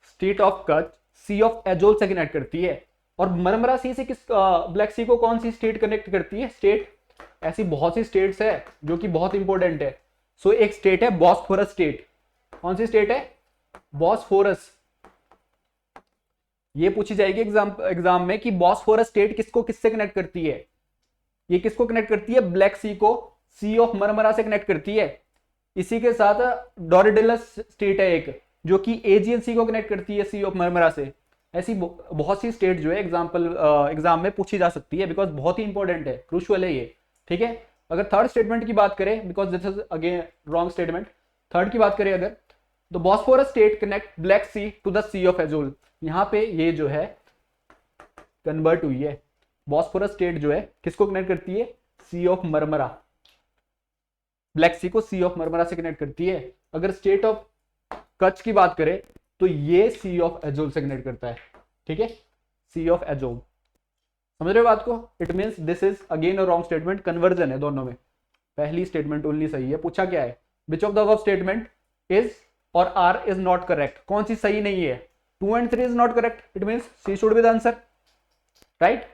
स्टेट ऑफ कच सी ऑफ एजोल से कनेक्ट करती है, और मरमरा सी से किस ब्लैक सी को कौन सी स्टेट कनेक्ट करती है, स्टेट, ऐसी बहुत सी स्टेट्स है जो कि बहुत इंपॉर्टेंट है। सो एक स्टेट है बॉस्फोरस स्टेट। कौन सी स्टेट है, बॉस्फोरस। ये पूछी जाएगी एग्जाम में कि बॉस्फोरस स्टेट किसको किससे कनेक्ट करती है। ये किसको कनेक्ट करती है, ब्लैक सी को सी ऑफ मरमरा से कनेक्ट करती है। इसी के साथ डोरिडेलस स्टेट है एक जो कि एजियन सी को कनेक्ट करती है सी ऑफ मरमरा से। ऐसी बहुत सी स्टेट जो है एग्जाम में पूछी जा सकती है, बिकॉज बहुत ही इंपॉर्टेंट है, क्रूशियल है ये, ठीक है। अगर थर्ड स्टेटमेंट की बात करें, because this is again wrong statement, third की बात करें अगर, तो Bosphorus strait connect Black Sea to the Sea of Azov. यहां पे ये जो है कन्वर्ट हुई है, बॉस्फोरस स्टेट जो है किसको कनेक्ट करती है, सी ऑफ मरमरा, ब्लैक सी को सी ऑफ मरमरा से कनेक्ट करती है। अगर स्टेट ऑफ कच्छ की बात करें तो ये सी ऑफ एजोल से कनेक्ट करता है, ठीक है, सी ऑफ एजोल। समझ रहे हो बात को, it means this is again a wrong statement, conversion है दोनों में, पहली स्टेटमेंट ओनली सही है। पूछा क्या है, which of the above statement is or are is not correct, कौन सी सही नहीं है, 2 and 3 is not correct, it means C should be the answer, right,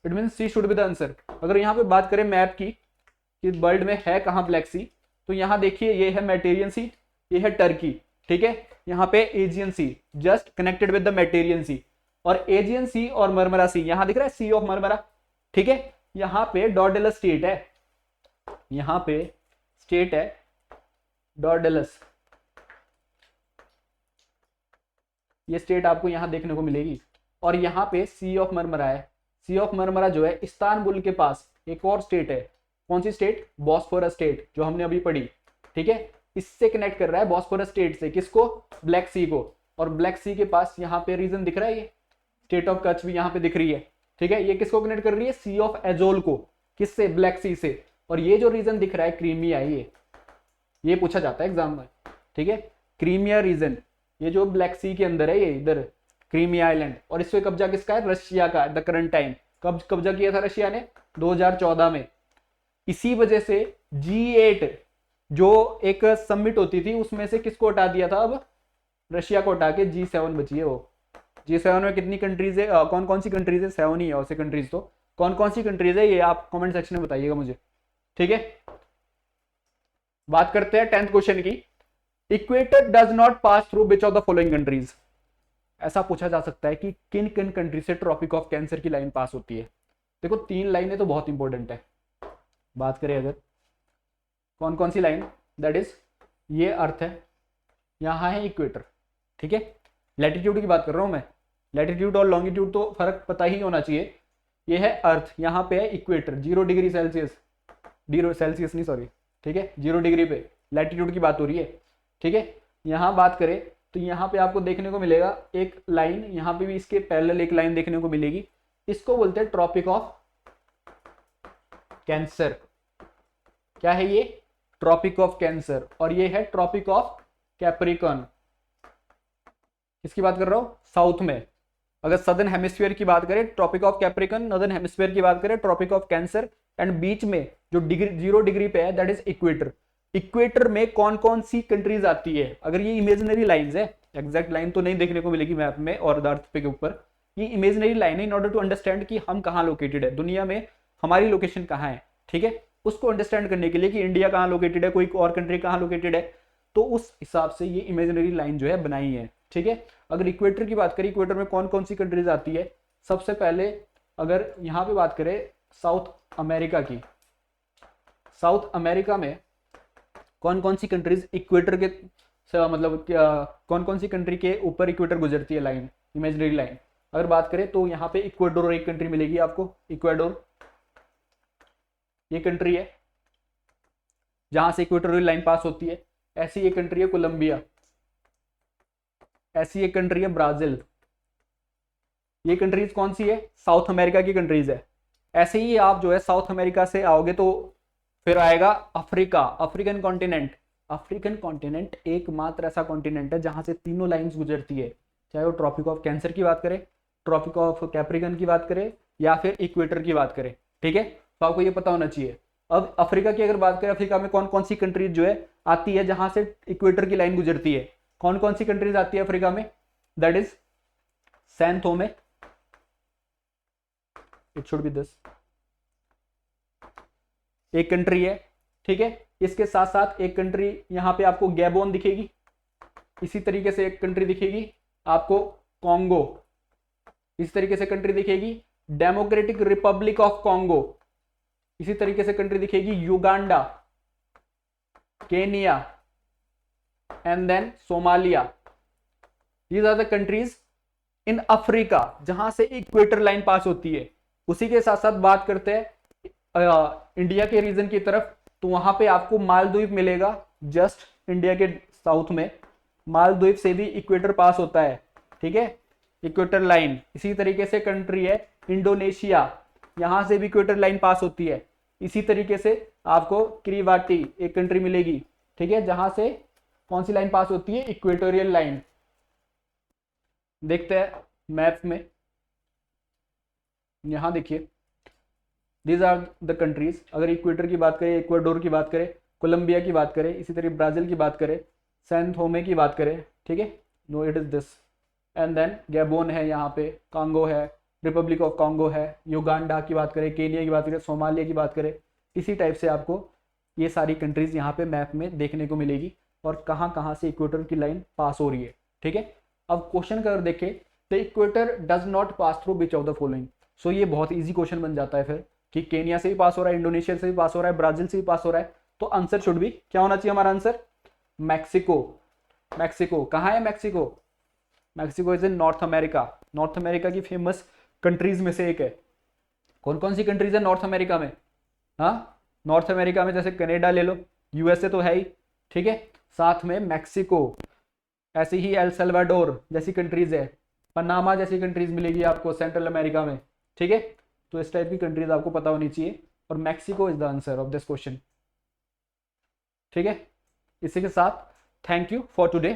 it means C should be the answer. अगर यहाँ पे बात करें मैप की कि वर्ल्ड में है कहाँ ब्लैक सी, तो यहाँ देखिए ये है मेडिटेरियन सी, ये है टर्की, ठीक है, यहाँ पे Aegean Sea just connected with the Mediterranean Sea, और एजियन सी और मरमरा सी यहाँ दिख रहा है सी ऑफ मरमरा, ठीक है। यहाँ पे डॉर्डेलस स्टेट है, यहाँ पे स्टेट है डॉर्डेलस, ये स्टेट आपको यहां देखने को मिलेगी, और यहाँ पे सी ऑफ मरमरा है। सी ऑफ मरमरा जो है इस्तांबुल के पास एक और स्टेट है, कौन सी स्टेट, बॉस्फोरस स्टेट, जो हमने अभी पढ़ी, ठीक है, इससे कनेक्ट कर रहा है बॉस्फोरस स्टेट से किसको, ब्लैक सी को। और ब्लैक सी के पास यहाँ पे रीजन दिख रहा है, ये स्टेट ऑफ कच्छ भी यहाँ पे दिख रही है, ठीक है। ये किसको कनेक्ट कर रही है, सी ऑफ एजोल को, किससे, ब्लैक सी से। और ये जो रीजन दिख रहा है क्रीमिया, ये पूछा जाता है एग्जाम में, ठीक है, क्रीमिया रीजन, ये जो ब्लैक सी के अंदर है, ये इधर क्रीमिया आइलैंड, और इस पे कब्जा किसका है, रशिया का, द करंट टाइम। कब कब्जा किया था रशिया ने, 2014 में। इसी वजह से जो एक समिट होती थी उसमें से किसको हटा दिया था, अब रशिया को हटा के G7 बची है। वो G7 में कितनी कंट्रीज है, कौन कौन सी कंट्रीज है, 7 ही है वैसे कंट्रीज तो, कौन कौन सी कंट्रीज है ये आप कमेंट सेक्शन में बताइएगा मुझे, ठीक है। बात करते हैं 10th क्वेश्चन की। Equator does not pass through which of the following countries. ऐसा पूछा जा सकता है कि किन किन कंट्री से ट्रॉपिक ऑफ कैंसर की लाइन पास होती है। देखो 3 लाइनें तो बहुत इंपॉर्टेंट है। बात करें अगर कौन कौन सी लाइन, दैट इज ये अर्थ है, यहां है इक्वेटर, ठीक है। लैटिट्यूड की बात कर रहा हूं मैं, लैटिट्यूड और लॉन्गिट्यूड तो फर्क पता ही होना चाहिए। ये है अर्थ, यहाँ पे है इक्वेटर 0 डिग्री सेल्सियस, 0 सेल्सियस नहीं सॉरी, ठीक है 0 डिग्री पे लैटिट्यूड की बात हो रही है, ठीक है। यहाँ बात करें तो यहाँ पे आपको देखने को मिलेगा एक लाइन, यहाँ पे भी इसके पैरेलल एक लाइन देखने को मिलेगी, इसको बोलते हैं ट्रॉपिक ऑफ कैंसर। क्या है ये, ट्रॉपिक ऑफ कैंसर, और ये है ट्रॉपिक ऑफ कैप्रिकॉर्न। किसकी बात कर रहा हूं, साउथ में। अगर सदर्न हेमिस्फीयर की बात करें tropic of Capricorn, northern hemisphere की बात करें ट्रॉपिक ऑफ कैंसर, एंड बीच में जो डिग्री 0 डिग्री पे है दैट इज इक्वेटर। इक्वेटर में कौन कौन सी कंट्रीज आती है, अगर ये इमेजिनरी लाइंस है, एग्जैक्ट लाइन तो नहीं देखने को मिलेगी मैप में और अर्थ पे के ऊपर, ये इमेजिनरी लाइन है इन ऑर्डर टू अंडरस्टैंड कि हम कहाँ लोकेटेड है दुनिया में, हमारी लोकेशन कहाँ है, ठीक है। उसको अंडरस्टैंड करने के लिए कि इंडिया कहाँ लोकेटेड है, कोई और कंट्री कहाँ लोकेटेड है, तो उस हिसाब से ये इमेजिनरी लाइन जो है बनाई है, ठीक है। अगर इक्वेटर की बात करें, इक्वेटर में कौन कौन सी कंट्रीज आती है, सबसे पहले अगर यहाँ पे बात करें साउथ अमेरिका की, साउथ अमेरिका में कौन कौन सी कंट्रीज इक्वेटर के मतलब कौन कौन सी कंट्री के ऊपर इक्वेटर गुजरती है लाइन, इमेजिनरी लाइन। अगर बात करें तो यहाँ पे इक्वाडोर एक कंट्री मिलेगी आपको, इक्वाडोर ये कंट्री है जहां से इक्वेटोरियल लाइन पास होती है। ऐसी एक कंट्री है कोलंबिया, ऐसी एक कंट्री है ब्राजील। ये कंट्रीज कौन सी है, साउथ अमेरिका की कंट्रीज है। ऐसे ही आप जो है साउथ अमेरिका से आओगे तो फिर आएगा Africa, African continent. African continent एकमात्र ऐसा कॉन्टिनेंट है जहां से तीनों लाइंस गुजरती है, चाहे वो ट्रॉपिक ऑफ कैंसर की बात करें, ट्रॉपिक ऑफ कैप्रिकॉर्न की बात करें, या फिर इक्वेटर की बात करें, ठीक है। तो आपको ये पता होना चाहिए। अब अफ्रीका की अगर बात करें, अफ्रीका में कौन कौन सी कंट्रीज जो है आती है जहां से इक्वेटर की लाइन गुजरती है, कौन कौन सी कंट्रीज आती है अफ्रीका में, that is Sao Tome, it should be this, एक कंट्री है, ठीक है। इसके साथ साथ एक कंट्री यहां पे आपको गैबोन दिखेगी, इसी तरीके से एक कंट्री दिखेगी आपको कॉन्गो, इस तरीके से कंट्री दिखेगी डेमोक्रेटिक रिपब्लिक ऑफ कॉन्गो, इसी तरीके से कंट्री दिखेगी Uganda, Kenya and then Somalia. These are the countries in Africa जहां से इक्वेटर लाइन पास होती है। उसी के साथ साथ बात करते हैं इंडिया के रीजन की तरफ, तो वहां पे आपको मालदीव मिलेगा, जस्ट इंडिया के साउथ में मालदीव से भी इक्वेटर पास होता है, ठीक है, इक्वेटर लाइन। इसी तरीके से कंट्री है इंडोनेशिया, यहां से भी इक्वेटर लाइन पास होती है। इसी तरीके से आपको किरीबाटी एक कंट्री मिलेगी, ठीक है, जहां से कौन सी लाइन पास होती है, इक्वेटोरियल लाइन। देखते हैं मैप में, यहां देखिए दीज आर द कंट्रीज। अगर इक्वेटर की बात करें, इक्वाडोर की बात करें, कोलंबिया की बात करें, इसी तरह ब्राजील की बात करें, सैन थोमे की बात करें, ठीक है, no it is this, and then Gabon है, यहाँ पे कांगो है, रिपब्लिक ऑफ कांगो है, युगांडा की बात करें, केनिया की बात करें, सोमालिया की बात करें, इसी टाइप से आपको ये सारी कंट्रीज यहाँ पे मैप में देखने को मिलेगी और कहाँ कहाँ से इक्वेटर की लाइन पास हो रही है, ठीक है। अब क्वेश्चन का अगर देखें the equator does not pass through which of the following, so ये बहुत ईजी क्वेश्चन बन जाता है फिर कि केनिया से भी पास हो रहा है, इंडोनेशिया से भी पास हो रहा है, ब्राजील से भी पास हो रहा है, तो आंसर शुड भी क्या होना चाहिए, हमारा आंसर मैक्सिको। मैक्सिको कहाँ है, Mexico, Mexico is in north America. North America की फेमस कंट्रीज में से एक है। कौन कौन सी कंट्रीज है नॉर्थ अमेरिका में, हाँ, नॉर्थ अमेरिका में जैसे कनाडा ले लो, यूएसए तो है ही, ठीक है, साथ में मैक्सिको, ऐसे ही एल सल्वाडोर जैसी कंट्रीज है, पनामा जैसी कंट्रीज मिलेगी आपको सेंट्रल अमेरिका में, ठीक है। तो इस टाइप की कंट्रीज आपको पता होनी चाहिए और Mexico is the answer of this question, ठीक है। इसी के साथ थैंक यू फॉर टुडे।